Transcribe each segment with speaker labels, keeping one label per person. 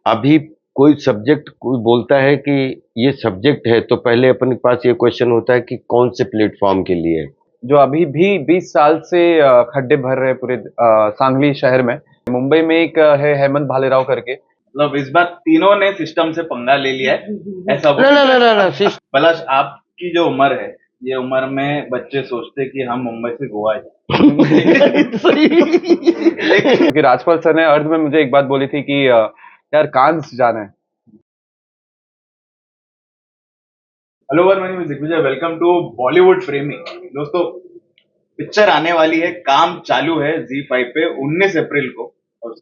Speaker 1: अभी कोई सब्जेक्ट कोई बोलता है कि ये सब्जेक्ट है तो पहले अपने पास ये क्वेश्चन होता है कि कौन से प्लेटफॉर्म के लिए है।
Speaker 2: जो अभी भी 20 साल से खड्डे भर रहे पूरे सांगली शहर में। मुंबई में एक है हेमंत भालेराव करके।
Speaker 3: मतलब इस बार तीनों ने सिस्टम से पंगा ले लिया है, ऐसा
Speaker 1: ना ना ना ना ना
Speaker 3: पलाश, आपकी जो उम्र है, ये उम्र में बच्चे सोचते कि हम मुंबई से गोवा जाए।
Speaker 1: सही।
Speaker 2: क्योंकि राजपाल सर ने अर्ध में मुझे एक बात बोली थी कि यार कांस जाना है।
Speaker 3: Hello one money music, welcome to Bollywood framing. दोस्तों, पिक्चर आने वाली है, काम चालू है Z5 पे 19 अप्रैल को, और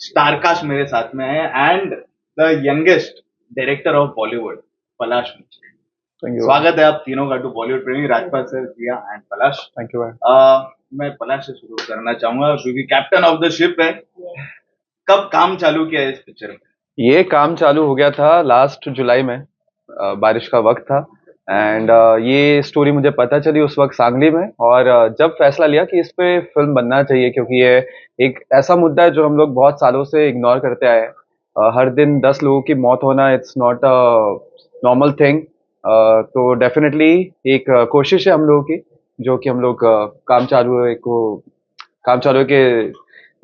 Speaker 3: स्टारकास्ट मेरे साथ में है and the youngest director of Bollywood, Palash Munshi. स्वागत है आप तीनों का to Bollywood framing, Rajpal sir, Priya and Palash.
Speaker 2: Thank you.
Speaker 3: मैं पलाश से शुरू करना चाहूंगा क्योंकि कैप्टन ऑफ द शिप है। कब काम चालू किया है इस पिक्चर में?
Speaker 2: ये काम चालू हो गया था लास्ट जुलाई में। बारिश का वक्त था एंड ये स्टोरी मुझे पता चली उस वक्त सांगली में, और जब फैसला लिया कि इस पे फिल्म बनना चाहिए, क्योंकि ये एक ऐसा मुद्दा है जो हम लोग बहुत सालों से इग्नोर करते आए हैं। हर दिन 10 लोगों की मौत होना it's not a normal thing. तो डेफिनेटली एक कोशिश है हम लोगों की, जो कि हम लोग काम चालू के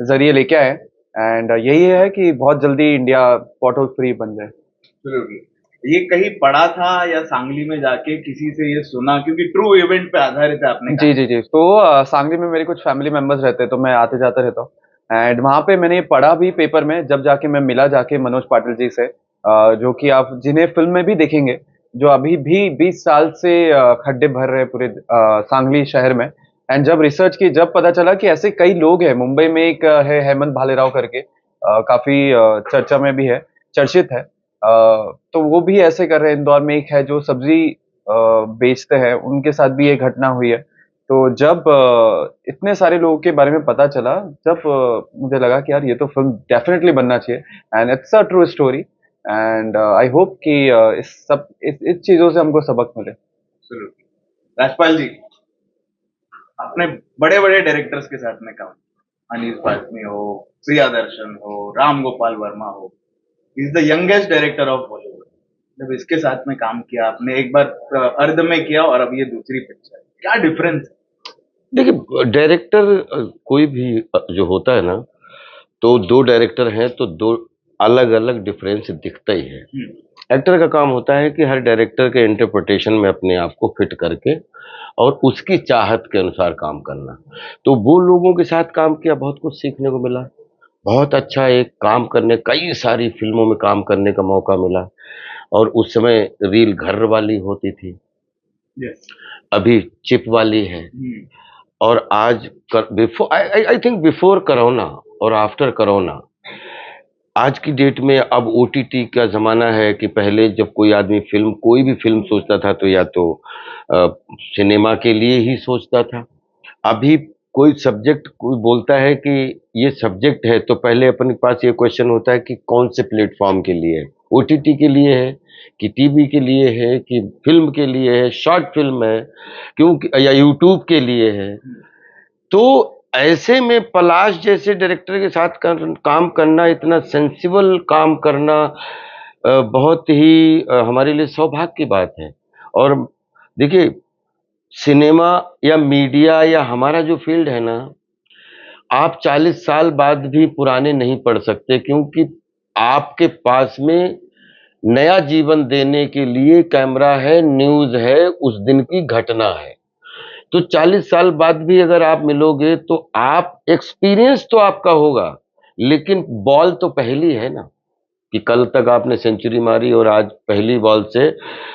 Speaker 2: जरिए लेके आए। एंड यही है कि बहुत जल्दी इंडिया पॉटहोल फ्री बन जाए।
Speaker 3: Absolutely. ये कहीं पढ़ा था या सांगली में जाके किसी से ये सुना, क्योंकि ट्रू इवेंट पे आधारित है आपने
Speaker 2: जी जी जी। तो सांगली में मेरे कुछ फैमिली मेंबर्स रहते हैं, तो मैं आते जाते रहता हूँ। एंड वहाँ पे मैंने ये पढ़ा भी पेपर में, जब जाके मैं मिला जाके मनोज पाटिल जी से, जो कि आप जिन्हें फिल्म में भी देखेंगे, जो अभी भी 20 साल से खड्डे भर रहे पूरे सांगली शहर में। एंड जब रिसर्च की, जब पता चला कि ऐसे कई लोग हैं मुंबई में, एक है हेमंत भालेराव करके, काफी चर्चा में भी है, चर्चित है। तो वो भी ऐसे कर रहे हैं। इंदौर में एक है जो सब्जी बेचते हैं, उनके साथ भी ये घटना हुई है। तो जब इतने सारे लोगों के बारे में पता चला, जब मुझे लगा कि यार ये तो फिल्म डेफिनेटली बनना चाहिए, and it's a true story. And I hope कि इस चीजों से हमको सबक मिले।
Speaker 3: Absolutely. राजपाल जी, आपने बड़े बड़े डायरेक्टर्स के साथ में काम, अनीस बाज़मी हो, प्रिया दर्शन हो, राम गोपाल वर्मा हो, is the youngest director of Bollywood. जब इसके साथ में काम किया आपने, एक बार अर्ध में किया और अब ये दूसरी पिक्चर, क्या डिफरेंस है?
Speaker 1: देखिए, डायरेक्टर कोई भी जो होता है ना, तो दो डायरेक्टर हैं तो दो अलग अलग डिफरेंस दिखता ही है। एक्टर का काम होता है कि हर डायरेक्टर के इंटरप्रिटेशन में अपने आप को फिट करके और उसकी चाहत के अनुसार काम करना। तो वो लोगों के साथ काम किया, बहुत कुछ सीखने को मिला। बहुत अच्छा एक काम करने, कई सारी फिल्मों में काम करने का मौका मिला। और उस समय रील घर वाली होती थी,
Speaker 3: यस।
Speaker 1: अभी चिप वाली है। और आज before I think before corona और आफ्टर कोरोना, आज की डेट में अब ओटीटी का ज़माना है कि पहले जब कोई आदमी फिल्म, कोई भी फिल्म सोचता था तो या तो सिनेमा के लिए ही सोचता था। अभी कोई सब्जेक्ट कोई बोलता है कि ये सब्जेक्ट है तो पहले अपने पास ये क्वेश्चन होता है कि कौन से प्लेटफॉर्म के लिए है। ओटीटी के लिए है कि टीवी के लिए है कि फिल्म के लिए है, शॉर्ट फिल्म है क्योंकि, या यूट्यूब के लिए है। तो ऐसे में पलाश जैसे डायरेक्टर के साथ काम करना, इतना सेंसिबल काम करना बहुत ही हमारे लिए सौभाग्य की बात है। और देखिए, सिनेमा या मीडिया या हमारा जो फील्ड है ना, आप 40 साल बाद भी पुराने नहीं पड़ सकते, क्योंकि आपके पास में नया जीवन देने के लिए कैमरा है, न्यूज़ है, उस दिन की घटना है। तो 40 साल बाद भी अगर आप मिलोगे तो आप, एक्सपीरियंस तो आपका होगा, लेकिन बॉल तो पहली है ना, कि कल तक आपने सेंचुरी मारी और आज पहली बॉल से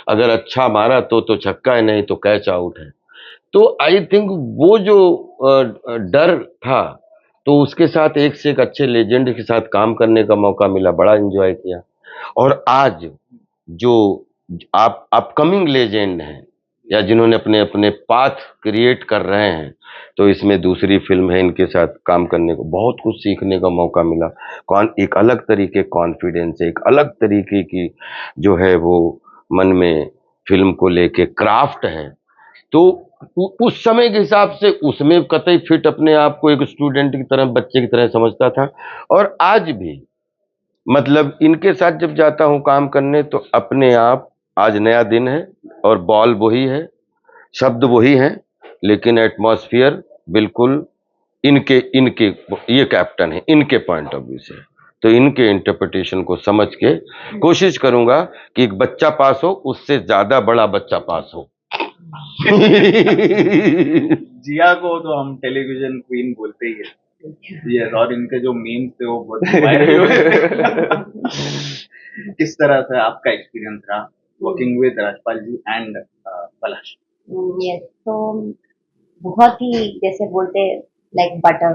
Speaker 1: अगर अच्छा मारा तो छक्का है, नहीं तो कैच आउट है। तो आई थिंक वो जो डर था, तो उसके साथ एक से एक अच्छे लेजेंड के साथ काम करने का मौका मिला, बड़ा एंजॉय किया। और आज जो आप अपकमिंग लेजेंड हैं या जिन्होंने अपने अपने पाथ क्रिएट कर रहे हैं, तो इसमें दूसरी फिल्म है, इनके साथ काम करने को बहुत कुछ सीखने का मौका मिला। कौन एक अलग तरीके कॉन्फिडेंस है, एक अलग तरीके की जो है वो मन में फिल्म को लेके क्राफ्ट है। तो उस समय के हिसाब से उसमें कतई फिट अपने आप को एक स्टूडेंट की तरह, बच्चे की तरह समझता था। और आज भी मतलब इनके साथ जब जाता हूँ काम करने तो अपने आप आज नया दिन है और बॉल वही है, शब्द वही हैं, लेकिन एटमॉस्फेयर बिल्कुल इनके इनके ये कैप्टन है, इनके पॉइंट ऑफ व्यू से, तो इनके इंटरप्रिटेशन को समझ के कोशिश करूंगा कि एक बच्चा पास हो, उससे ज्यादा बड़ा बच्चा पास हो।
Speaker 3: जिया को तो हम टेलीविजन क्वीन बोलते ही है। यस, और इनके जो मीम्स थे वो बहुत वायरल हुए। किस तरह से आपका एक्सपीरियंस रहा working with Rajpal ji and Palash?
Speaker 4: Yes, तो बहुत ही जैसे बोलते लाइक बटर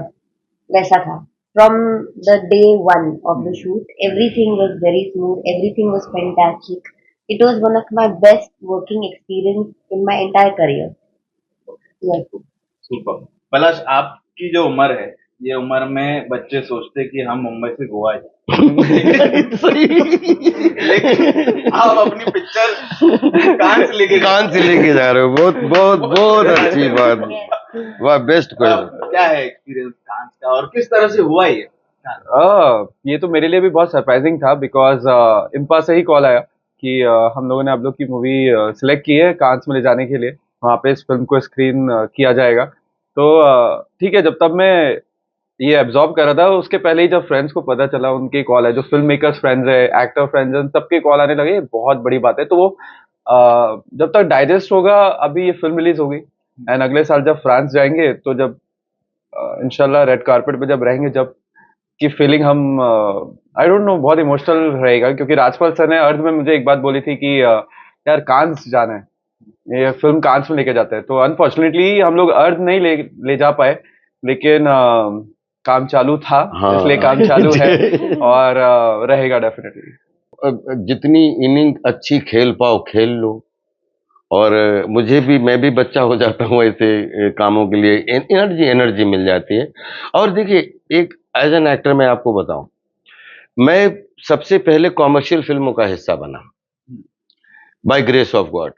Speaker 4: वैसा था। From the day one of the shoot everything was very smooth, everything was fantastic. It was one of my best working experience in my entire career. Yes.
Speaker 3: Super. Palash, आपकी जो उम्र है, ये उम्र में बच्चे सोचते कि हम मुंबई से गोवा जाए। लेकिन आप अपनी पिक्चर कान से लेके
Speaker 1: जा रहे हो, बहुत बहुत बहुत अच्छी बात, वाह, बेस्ट क्वेश्चन।
Speaker 3: क्या है एक्सपीरियंस कान का और किस तरह से हुआ ये?
Speaker 2: ये तो मेरे लिए भी बहुत सरप्राइजिंग था बिकॉज इम्पा से ही कॉल आया कि हम लोगों ने आप लोग की मूवी सिलेक्ट की है कांस में ले जाने के लिए, वहाँ पे इस फिल्म को स्क्रीन किया जाएगा। तो ठीक है, जब तब मैं ये एब्जॉर्ब कर रहा था, उसके पहले ही जब फ्रेंड्स को पता चला, उनके कॉल है, जो फिल्म मेकर्स फ्रेंड्स है, एक्टर फ्रेंड्स हैं, सबके कॉल आने लगे, बहुत बड़ी बात है। तो वो जब तक डाइजेस्ट होगा, अभी ये फिल्म रिलीज होगी एंड अगले साल जब फ्रांस जाएंगे तो जब इंशाल्लाह रेड कारपेट पे जब रहेंगे, जब की फीलिंग हम आई डोंट नो बहुत इमोशनल रहेगा। क्योंकि राजपाल सर ने अर्थ में मुझे एक बात बोली थी कि यार कांस जाना है, ये फिल्म कांस में लेके जाते हैं। तो अनफॉर्चुनेटली हम लोग अर्थ नहीं ले जा पाए, लेकिन काम चालू था,
Speaker 1: हाँ,
Speaker 2: इसलिए काम चालू है और रहेगा डेफिनेटली।
Speaker 1: जितनी इनिंग अच्छी खेल पाओ खेल लो, और मैं भी बच्चा हो जाता हूँ ऐसे कामों के लिए, एनर्जी मिल जाती है। और देखिए, एक एज एन एक्टर मैं आपको बताऊं, मैं सबसे पहले कॉमर्शियल फिल्मों का हिस्सा बना बाय ग्रेस ऑफ गॉड,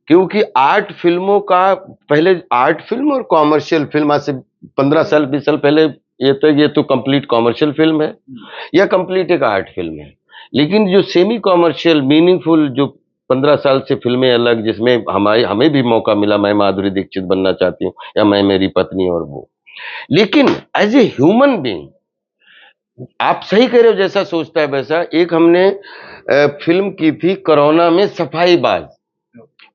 Speaker 1: क्योंकि आर्ट फिल्मों का पहले, आर्ट फिल्म और कॉमर्शियल फिल्म आज से 15 साल 20 साल पहले ये तो कंप्लीट कॉमर्शियल फिल्म है या कंप्लीट एक आर्ट फिल्म है। लेकिन जो सेमी कॉमर्शियल मीनिंगफुल जो 15 साल से फिल्में अलग, जिसमें हमें भी मौका मिला, मैं माधुरी दीक्षित बनना चाहती हूँ या मैं मेरी पत्नी और वो, लेकिन एज ए ह्यूमन बीइंग आप सही कह रहे हो, जैसा सोचता है वैसा। एक हमने फिल्म की थी कोरोना में, सफाईबाज,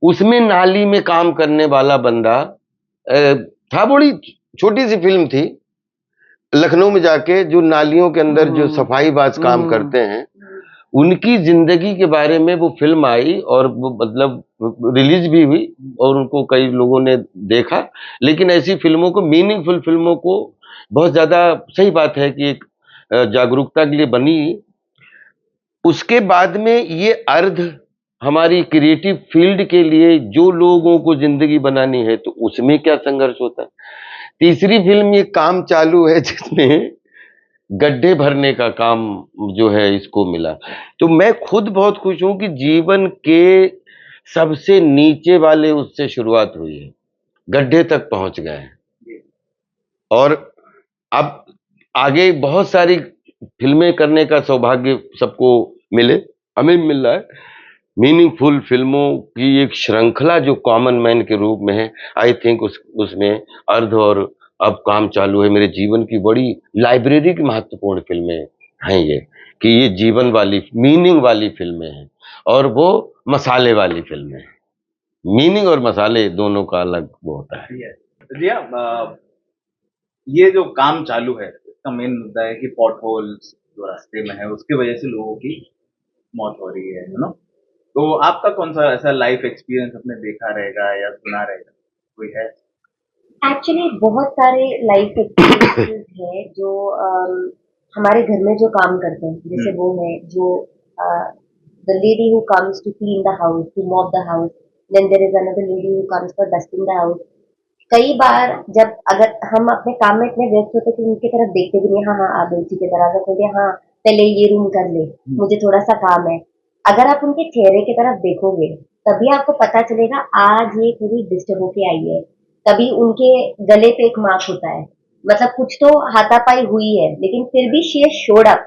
Speaker 1: उसमें नाली में काम करने वाला बंदा था, बड़ी छोटी सी फिल्म थी, लखनऊ में जाके जो नालियों के अंदर जो सफाईबाज काम करते हैं, उनकी जिंदगी के बारे में वो फिल्म आई और वो मतलब रिलीज भी हुई और उनको कई लोगों ने देखा। लेकिन ऐसी फिल्मों को, मीनिंगफुल फिल्मों को बहुत ज्यादा, सही बात है कि एक जागरूकता के लिए बनी। उसके बाद में ये अर्ध हमारी क्रिएटिव फील्ड के लिए जो लोगों को जिंदगी बनानी है, तो उसमें क्या संघर्ष होता है। तीसरी फिल्म ये काम चालू है, जिसमें गड्ढे भरने का काम जो है इसको मिला। तो मैं खुद बहुत खुश हूं कि जीवन के सबसे नीचे वाले उससे शुरुआत हुई है, गड्ढे तक पहुंच गए हैं, और अब आगे बहुत सारी फिल्में करने का सौभाग्य सबको मिले, हमें मिल रहा है। मीनिंगफुल फिल्मों की एक श्रृंखला जो कॉमन मैन के रूप में है, आई थिंक उसमें अर्ध और अब काम चालू है मेरे जीवन की बड़ी लाइब्रेरी की महत्वपूर्ण फिल्में हैं ये, कि ये जीवन वाली, मीनिंग वाली फिल्में हैं, और वो मसाले वाली फिल्में हैं। मीनिंग और मसाले दोनों का अलग वो होता है।
Speaker 3: जी हाँ, ये जो काम चालू है, इसका मेन मुद्दा है कि पॉट होल्स जो रास्ते में है उसकी वजह से लोगों की मौत हो रही है ना। तो आपका कौन सा ऐसा लाइफ एक्सपीरियंस आपने देखा रहेगा या सुना रहेगा, कोई है?
Speaker 4: एक्चुअली बहुत सारे लाइफ एक्सपीरियंसेस है जो हमारे घर में जो काम करते हैं, जैसे वो है जो the lady who comes to clean the house, to mop the house, then there is another lady who comes for dusting the house. कई बार जब अगर हम अपने काम में इतने व्यस्त होते कि उनकी तरफ देखते भी नहीं, हाँ हाँ आ गई, ठीक है, दरवाजा खोल दिया, हाँ पहले ये रूम कर ले, मुझे थोड़ा सा काम है। अगर आप उनके चेहरे की तरफ देखोगे तभी आपको पता चलेगा आज ये थोड़ी डिस्टर्ब होके आई है। तभी उनके गले पे एक मार्क होता है, मतलब कुछ तो हाथापाई हुई है, लेकिन फिर भी she showed up.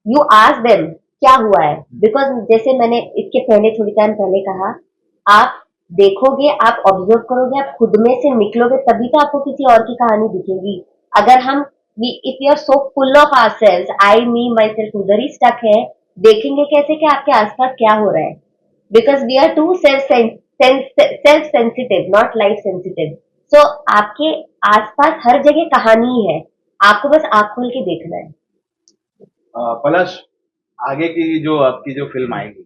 Speaker 4: You ask them क्या हुआ है, बिकॉज जैसे मैंने इसके पहले थोड़ी टाइम पहले कहा, आप देखोगे, आप ऑब्जर्व करोगे, आप खुद में से निकलोगे, तभी तो आपको किसी और की कहानी दिखेगी। अगर हम if you are so full of ourselves, I me myself उधर ही स्टक है, देखेंगे कैसे कि आपके आसपास क्या हो रहा है? Because we are too self sensitive, not life sensitive. So आपके आसपास हर जगह कहानी है, आपको बस आंख खोल के देखना है।
Speaker 3: पलाश, आगे की जो आपकी जो फिल्म आएगी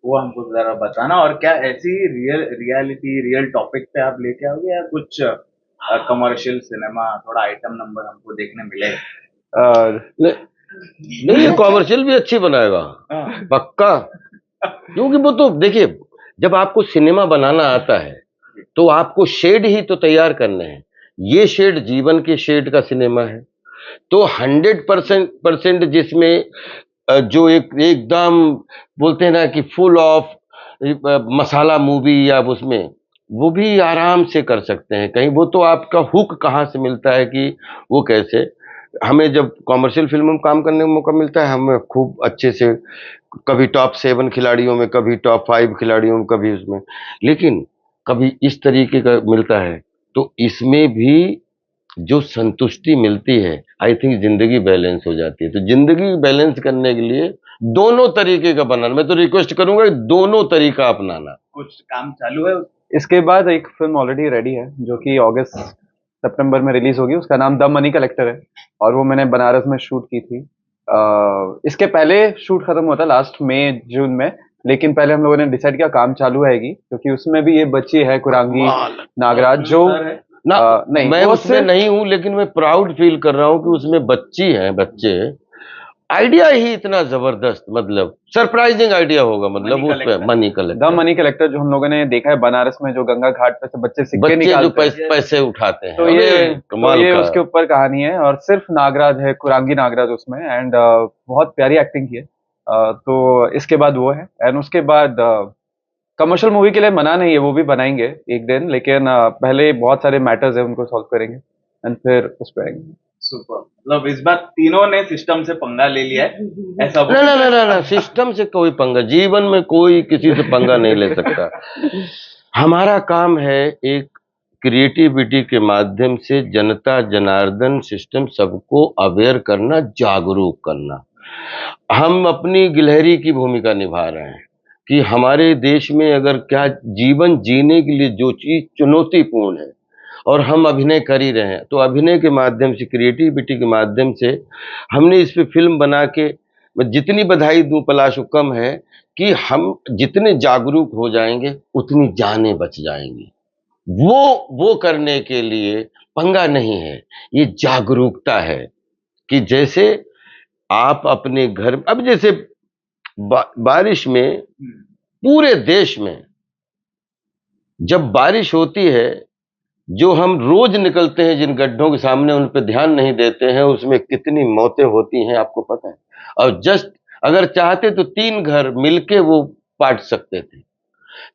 Speaker 3: वो हमको जरा बताना, और क्या ऐसी रियल टॉपिक पे आप लेके आओगे या कुछ कमर्शियल सिनेमा, थोड़ा आइटम नंबर हमको देखने मिलेगा?
Speaker 1: नहीं, ये कॉमर्शियल भी अच्छी बनाएगा
Speaker 3: हाँ।
Speaker 1: पक्का। क्योंकि वो तो देखिए, जब आपको सिनेमा बनाना आता है तो आपको शेड ही तो तैयार करने हैं। ये शेड जीवन के शेड का सिनेमा है, तो 100% जिसमें जो एकदम बोलते हैं ना कि फुल ऑफ मसाला मूवी, या उसमें वो भी आराम से कर सकते हैं कहीं। वो तो आपका हुक कहाँ से मिलता है कि वो कैसे, हमें जब कॉमर्शियल फिल्मों में काम करने का मौका मिलता है, हमें खूब अच्छे से कभी टॉप 7 खिलाड़ियों में, कभी टॉप 5 खिलाड़ियों में, कभी उसमें, लेकिन कभी इस तरीके का मिलता है, तो इसमें भी जो संतुष्टि मिलती है, आई थिंक जिंदगी बैलेंस हो जाती है। तो जिंदगी बैलेंस करने के लिए दोनों तरीके का बनाना, मैं तो रिक्वेस्ट करूंगा कि दोनों तरीका अपनाना।
Speaker 3: कुछ काम चालू है?
Speaker 2: इसके बाद एक फिल्म ऑलरेडी रेडी है जो कि अगस्त सितंबर में रिलीज होगी, उसका नाम द मनी कलेक्टर है, और वो मैंने बनारस में शूट की थी। इसके पहले शूट खत्म हुआ था लास्ट मई जून में, लेकिन पहले हम लोगों ने डिसाइड किया काम चालू रहेगी, क्योंकि उसमें भी ये बच्ची है कुरांगी नागराज जो
Speaker 1: ना
Speaker 2: नहीं,
Speaker 1: मैं
Speaker 2: वो
Speaker 1: उसमें
Speaker 2: सिर्फ
Speaker 1: नहीं हूं, लेकिन मैं प्राउड फील कर रहा हूं कि उसमें बच्ची हैं, बच्चे। आइडिया ही इतना जबरदस्त, मतलब सरप्राइजिंग आइडिया होगा, मतलब
Speaker 3: मनी
Speaker 1: उस पे money
Speaker 2: the
Speaker 1: collector,
Speaker 2: money collector जो हम लोगों ने देखा है बनारस में, जो गंगा घाट पे से बच्चे सिक्के
Speaker 1: बच्चे जो
Speaker 2: निकालते हैं,
Speaker 1: पैसे उठाते हैं,
Speaker 2: तो
Speaker 1: अरे
Speaker 2: ये
Speaker 1: कमाल का।
Speaker 2: उसके ऊपर कहानी है, और सिर्फ नागराज है, कुरांगी नागराज उसमें, एंड बहुत प्यारी एक्टिंग की है। तो इसके बाद वो है, एंड उसके बाद कमर्शियल मूवी के लिए मना नहीं है, वो भी बनाएंगे एक दिन, लेकिन पहले बहुत सारे मैटर्स है उनको सॉल्व करेंगे, एंड फिर उस पर आएंगे।
Speaker 3: सुपर, मतलब इस बार तीनों ने सिस्टम से पंगा ले लिया है, ऐसा
Speaker 1: ना ना ना ना ना, सिस्टम से कोई पंगा, जीवन में कोई किसी से पंगा नहीं ले सकता। हमारा काम है एक क्रिएटिविटी के माध्यम से जनता जनार्दन सिस्टम सबको अवेयर करना, जागरूक करना। हम अपनी गिलहरी की भूमिका निभा रहे हैं कि हमारे देश में अगर क्या जीवन जीने के लिए जो चीज चुनौतीपूर्ण है, और हम अभिनय कर ही रहे हैं, तो अभिनय के माध्यम से, क्रिएटिविटी के माध्यम से हमने इस पे फिल्म बना के, मैं जितनी बधाई दूं पलाश को कम है कि हम जितने जागरूक हो जाएंगे उतनी जानें बच जाएंगी। वो करने के लिए पंगा नहीं है, ये जागरूकता है। कि जैसे आप अपने घर, अब जैसे बारिश में पूरे देश में जब बारिश होती है, जो हम रोज निकलते हैं जिन गड्ढों के सामने, उन पे ध्यान नहीं देते हैं, उसमें कितनी मौतें होती हैं आपको पता है। और जस्ट अगर चाहते तो 3 घर मिलके वो पाट सकते थे।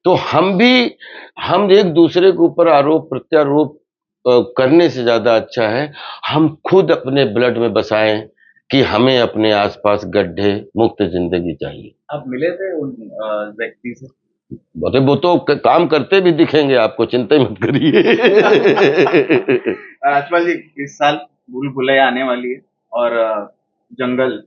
Speaker 1: तो हम एक दूसरे के ऊपर आरोप प्रत्यारोप करने से ज्यादा अच्छा है हम खुद अपने ब्लड में बसाएं कि हमें अपने आसपास गड्ढे मुक्त जिंदगी चाहिए।
Speaker 3: आप मिले थे उन व्यक्ति से?
Speaker 1: अरे वो तो काम करते भी दिखेंगे आपको, चिंता मत करिए।
Speaker 3: राजपाल जी, इस साल भूल भुलैया आने वाली है और जंगल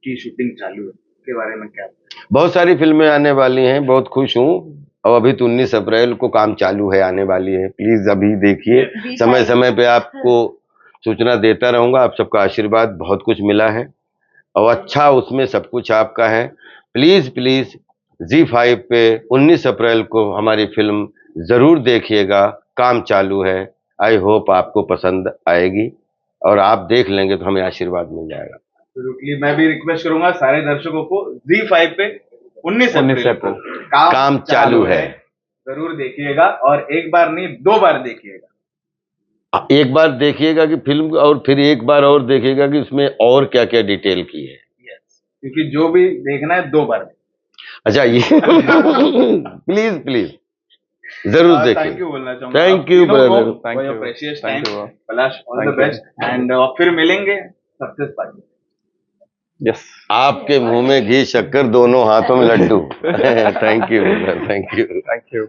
Speaker 3: की शूटिंग चालू है, के बारे में क्या?
Speaker 1: बहुत सारी फिल्में आने वाली हैं, बहुत खुश हूँ। और अभी तो 19 अप्रैल को काम चालू है, आने वाली है, प्लीज अभी देखिए। समय समय पे आपको सूचना देता रहूंगा। आप सबका आशीर्वाद बहुत कुछ मिला है, और अच्छा उसमें सब कुछ आपका है। प्लीज प्लीज Z5 पे 19 अप्रैल को हमारी फिल्म जरूर देखिएगा, काम चालू है। आई होप आपको पसंद आएगी, और आप देख लेंगे तो हमें आशीर्वाद मिल जाएगा।
Speaker 3: तो मैं भी रिक्वेस्ट करूंगा सारे दर्शकों को, Z5 पे 19 अप्रैल को
Speaker 1: काम चालू है,
Speaker 3: जरूर देखिएगा, और एक बार नहीं 2 बार देखिएगा।
Speaker 1: एक बार देखिएगा कि फिल्म, और फिर एक बार और देखिएगा कि उसमें और क्या क्या डिटेल की है।
Speaker 3: क्योंकि जो भी देखना है 2 बार।
Speaker 1: अच्छा, ये प्लीज प्लीज जरूर देखिए।
Speaker 3: थैंक यू बोलना चाहूंगा।
Speaker 1: Thank you brother,
Speaker 2: thank you,
Speaker 3: precious
Speaker 2: thank
Speaker 3: time.
Speaker 2: You,
Speaker 3: Palash, all the
Speaker 2: Thank you.
Speaker 3: Best, and फिर मिलेंगे सक्सेस पार्टी।
Speaker 2: यस
Speaker 1: आपके मुंह में घी शक्कर दोनों हाथों में laddoo thank you thank you
Speaker 2: thank you